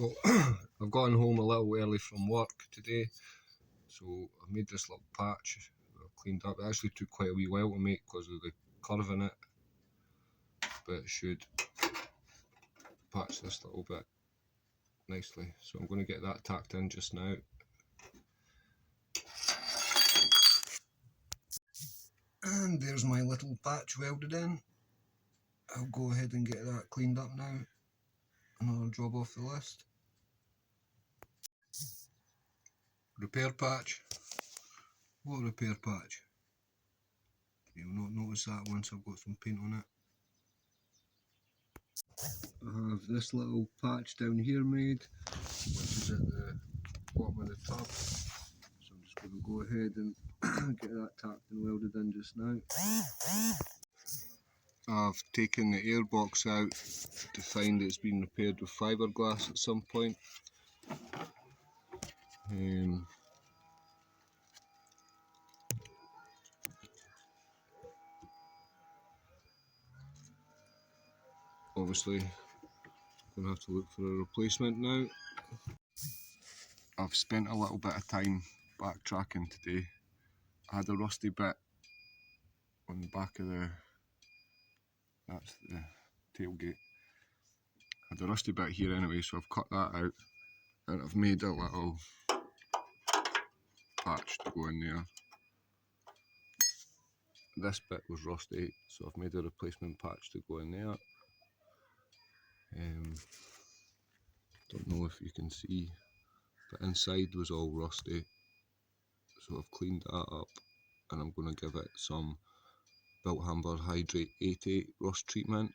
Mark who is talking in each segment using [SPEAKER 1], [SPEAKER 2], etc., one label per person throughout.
[SPEAKER 1] I've gotten home a little early from work today, so I've made this little patch that I've cleaned up. It actually took quite a wee while to make because of the curve in it, but it should patch this little bit nicely. So I'm going to get that tacked in just now. And there's my little patch welded in. I'll go ahead and get that cleaned up now. Another job off the list. Repair patch. What repair patch? You'll not notice that once I've got some paint on it. I have this little patch down here made, which is at the bottom of the tub. So I'm just going to go ahead and get that tacked and welded in just now. I've taken the airbox out to find it's been repaired with fiberglass at some point. Obviously, I'm going to have to look for a replacement now. I've spent a little bit of time backtracking today. I had a rusty bit on the back of that's the tailgate. I had a rusty bit here anyway, so I've cut that out and I've made a little patch to go in there. This bit was rusty, so I've made a replacement patch to go in there. Don't know if you can see, the inside was all rusty, so I've cleaned that up and I'm going to give it some Volkswagen Hydrate 88 rust treatment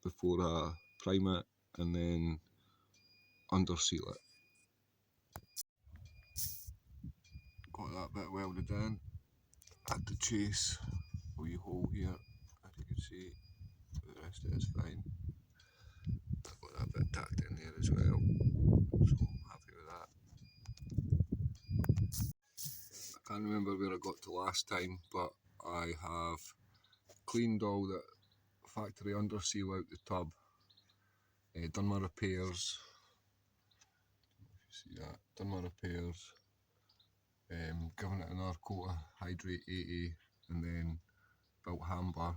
[SPEAKER 1] before I prime it and then underseal it. Got that bit welded in. Had to chase a wee hole here, as you can see, but the rest of it is fine. I've got that bit tacked in there as well, so I'm happy with that. I can't remember where I got to last time, but I have cleaned all the factory underseal out the tub, done my repairs, see that, done my repairs, given it another coat of Hydrate 80 and then built Hamber,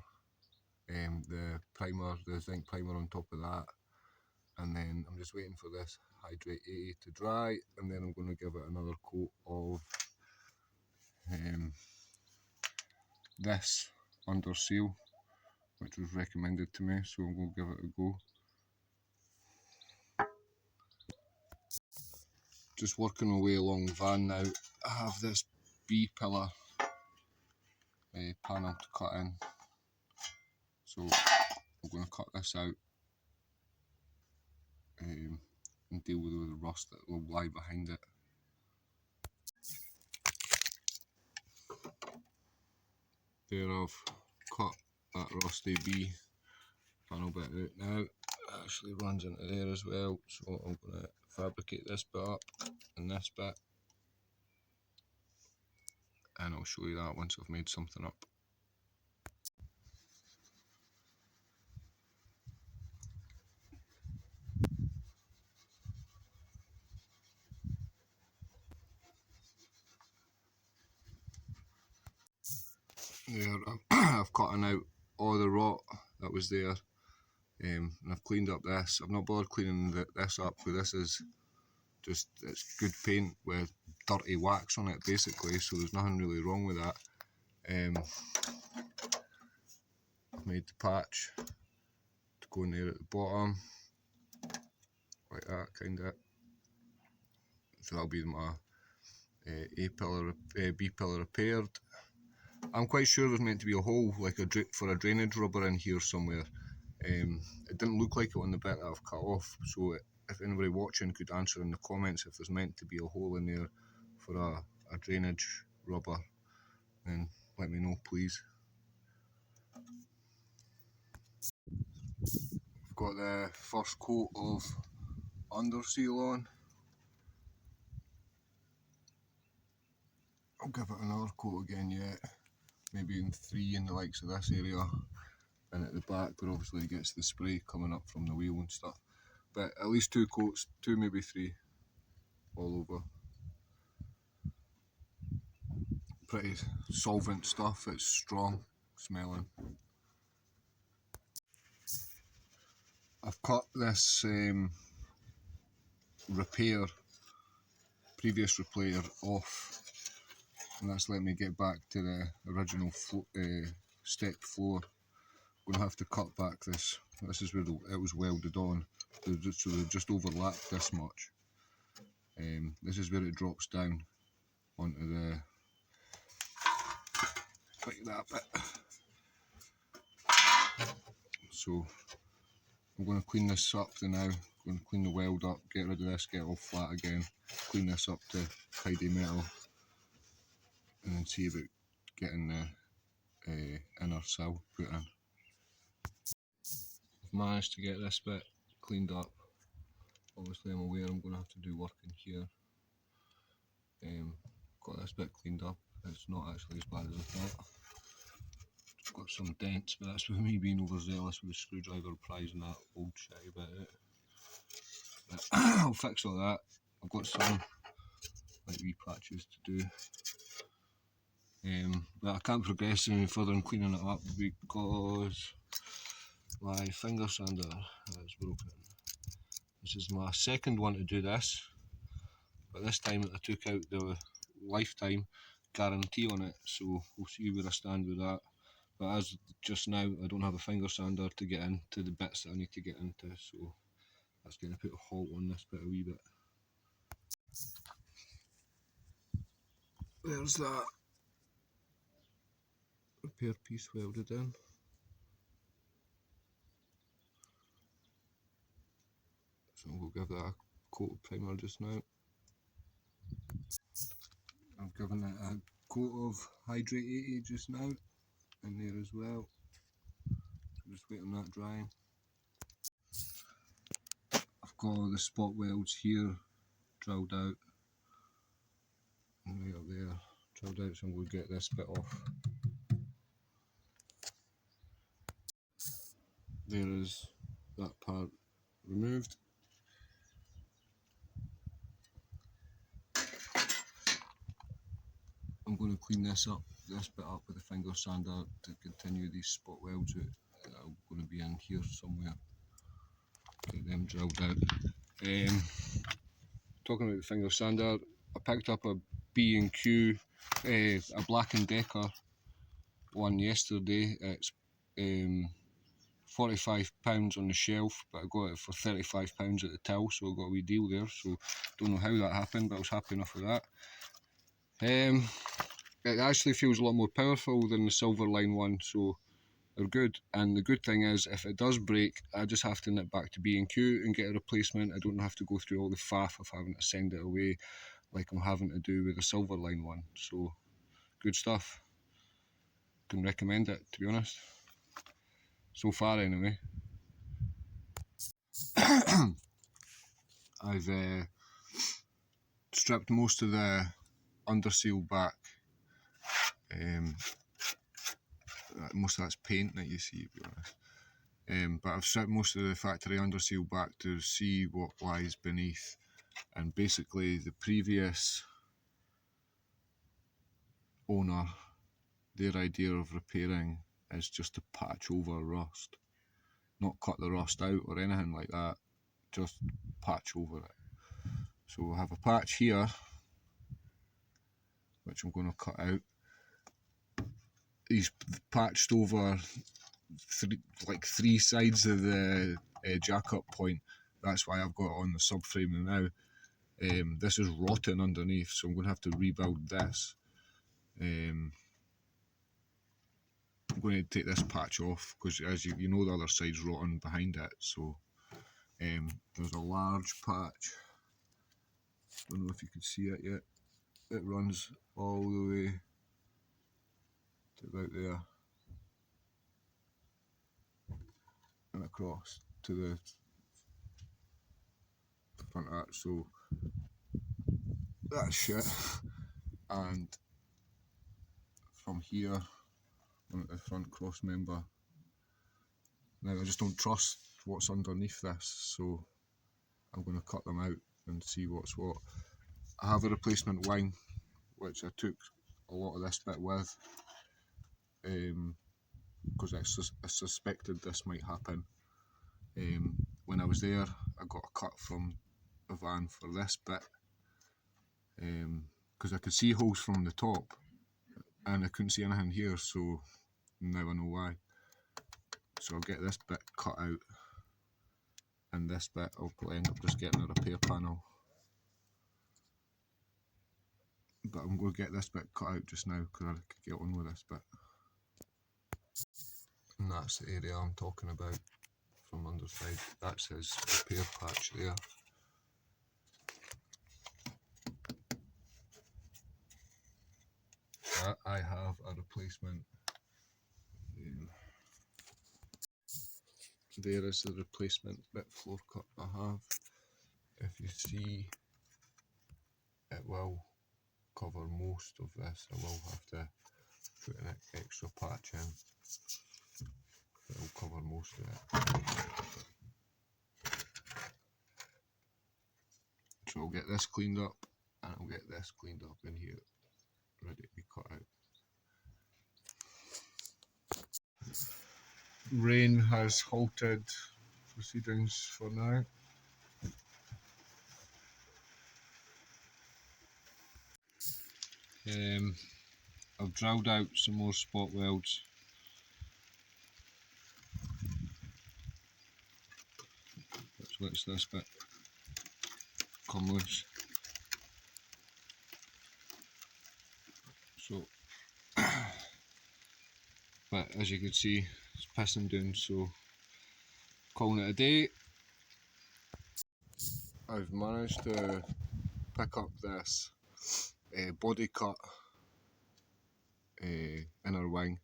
[SPEAKER 1] the primer, the zinc primer on top of that, and then I'm just waiting for this Hydrate 80 to dry, and then I'm going to give it another coat of this underseal, which was recommended to me, so I'm going to give it a go. Just working my way along the van now. I have this B-pillar panel to cut in, so I'm going to cut this out and deal with the rust that will lie behind it. There, I've cut that rusty B panel bit out now. It actually runs into there as well, so I'm going to fabricate this bit up and this bit, and I'll show you that once I've made something up. There, I've cut out all the rot that was there, and I've cleaned up this. I've not bothered cleaning this up, because this is just, it's good paint with dirty wax on it basically, so there's nothing really wrong with that. I've made the patch to go in there at the bottom, like that kinda. So that'll be my B-pillar repaired. I'm quite sure there's meant to be a hole, like for a drainage rubber in here somewhere. It didn't look like it on the bit that I've cut off, so if anybody watching could answer in the comments if there's meant to be a hole in there for a drainage rubber, then let me know please. I've got the first coat of underseal on. I'll give it another coat again yet, maybe in 3 in the likes of this area, and at the back where obviously it gets the spray coming up from the wheel and stuff. but at least 2 coats, 2 maybe 3 all over. Pretty solvent stuff, it's strong smelling. I've cut this previous repair off, and that's let me get back to the original stepped floor. I'm going to have to cut back this. This is where it was welded on, so they just overlapped this much. This is where it drops down onto the, like that bit. So I'm going to clean this up now. I'm going to clean the weld up, get rid of this, get it all flat again, clean this up to tidy metal, and then see about getting the inner sill put in. I've managed to get this bit cleaned up. Obviously I'm aware I'm going to have to do work in here. Got this bit cleaned up. It's not actually as bad as I thought. It's got some dents, but that's with me being overzealous with the screwdriver prizing that old shitty bit out. But I'll fix all that. I've got some like wee patches to do. But I can't progress any further in cleaning it up because my finger sander is broken. This is my second one to do this, but this time I took out the lifetime guarantee on it, so we'll see where I stand with that. But as just now I don't have a finger sander to get into the bits that I need to get into, so that's going to put a halt on this bit a wee bit. There's that repair piece welded in. So we'll give that a coat of primer just now. I've given it a coat of Hydrate 80 just now in there as well. Just waiting on that drying. I've got all the spot welds here drilled out and right up there drilled out, so I'm going to get this bit off. There is that part removed. I'm going to clean this bit up with a finger sander to continue these spot welds out. I'm going to be in here somewhere. Get them drilled out. Talking about the finger sander, I picked up a B&Q, a Black & Decker one yesterday. It's £45 on the shelf, but I got it for £35 at the till, so I got a wee deal there. So don't know how that happened, but I was happy enough with that. It actually feels a lot more powerful than the Silverline one, so they're good. And the good thing is, if it does break, I just have to nip back to B&Q and get a replacement. I don't have to go through all the faff of having to send it away like I'm having to do with the Silverline one. So good stuff. Can recommend it, to be honest. So far anyway. I've stripped most of the underseal back. Most of that's paint that you see, to be honest. But I've stripped most of the factory underseal back to see what lies beneath. And basically the previous owner, their idea of repairing is just to patch over rust. Not cut the rust out or anything like that, just patch over it. So we'll have a patch here, which I'm going to cut out. He's patched over three sides of the jack-up point. That's why I've got it on the subframe now. This is rotten underneath, so I'm going to have to rebuild this. I'm going to take this patch off because, as you know, the other side's rotten behind it. So there's a large patch. Don't know if you can see it yet. It runs all the way to about there and across to the front arch. So that's shit. And from here on the front cross member. Now I just don't trust what's underneath this, so I'm going to cut them out and see what's what. I have a replacement wing, which I took a lot of this bit with, because I suspected this might happen. When I was there, I got a cut from the van for this bit, because I could see holes from the top and I couldn't see anything here, so now I know why. So I'll get this bit cut out, and this bit I'll probably end up just getting a repair panel. But I'm going to get this bit cut out just now because I could get on with this bit. And that's the area I'm talking about from underside. That's his repair patch there. I have a replacement. There is the replacement bit floor cut I have. If you see, it will cover most of this. I will have to put an extra patch in. It will cover most of it. So I'll get this cleaned up, and I'll get this cleaned up in here, ready to be cut out. Rain has halted proceedings for now. I've drilled out some more spot welds. Let's let this bit come loose. So, but as you can see, it's pissing down, so calling it a day. I've managed to pick up this body cut inner wing.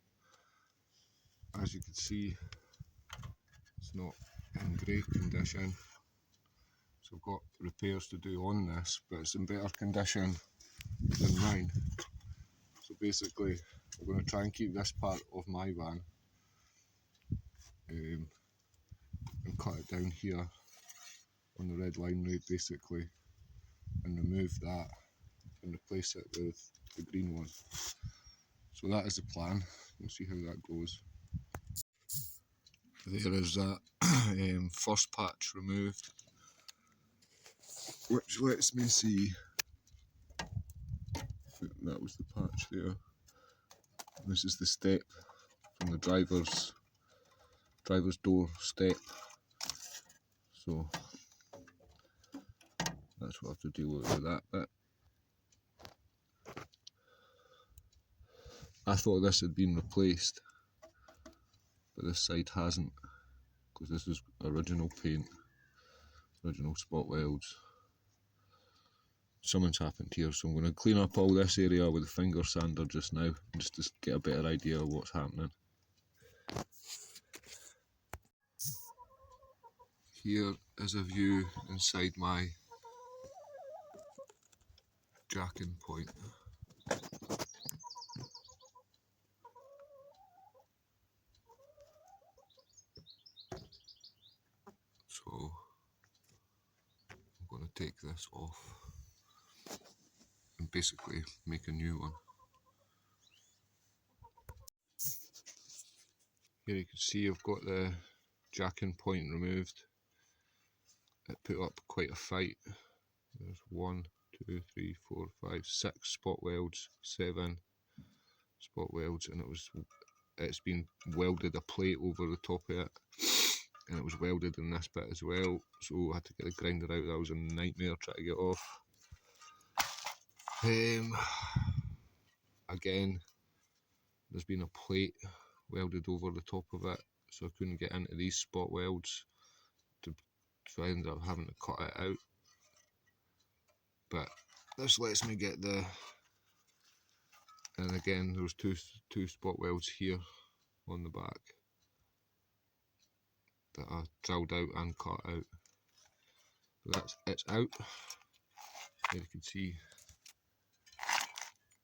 [SPEAKER 1] As you can see, it's not in great condition, so I've got repairs to do on this, but it's in better condition than mine. So basically, I'm going to try and keep this part of my van and cut it down here on the red line right basically, and remove that and replace it with the green one. So that is the plan. We'll see how that goes. There is that first patch removed, which lets me see that was the patch there. This is the step from the driver's door step. So that's what I have to deal with that bit. I thought this had been replaced, but this side hasn't, because this is original paint, original spot welds. Something's happened here, so I'm going to clean up all this area with a finger sander just now, just to get a better idea of what's happening. Here is a view inside my jacking point. So I'm going to take this off and basically make a new one. Here you can see I've got the jacking point removed. It put up quite a fight. There's 1, 2, 3, 4, 5, 6 spot welds, 7 spot welds, and it's been welded a plate over the top of it, and it was welded in this bit as well, so I had to get the grinder out. That was a nightmare trying to get off. Again, there's been a plate welded over the top of it, so I couldn't get into these spot welds, so I ended up having to cut it out. But this lets me get the, and again there's two spot welds here on the back that I drilled out and cut out. So it's out. Here you can see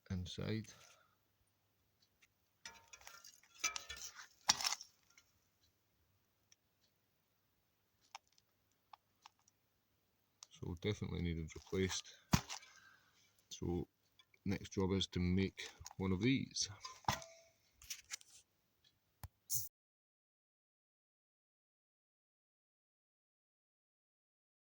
[SPEAKER 1] inside. so definitely needed replaced. So next job is to make one of these.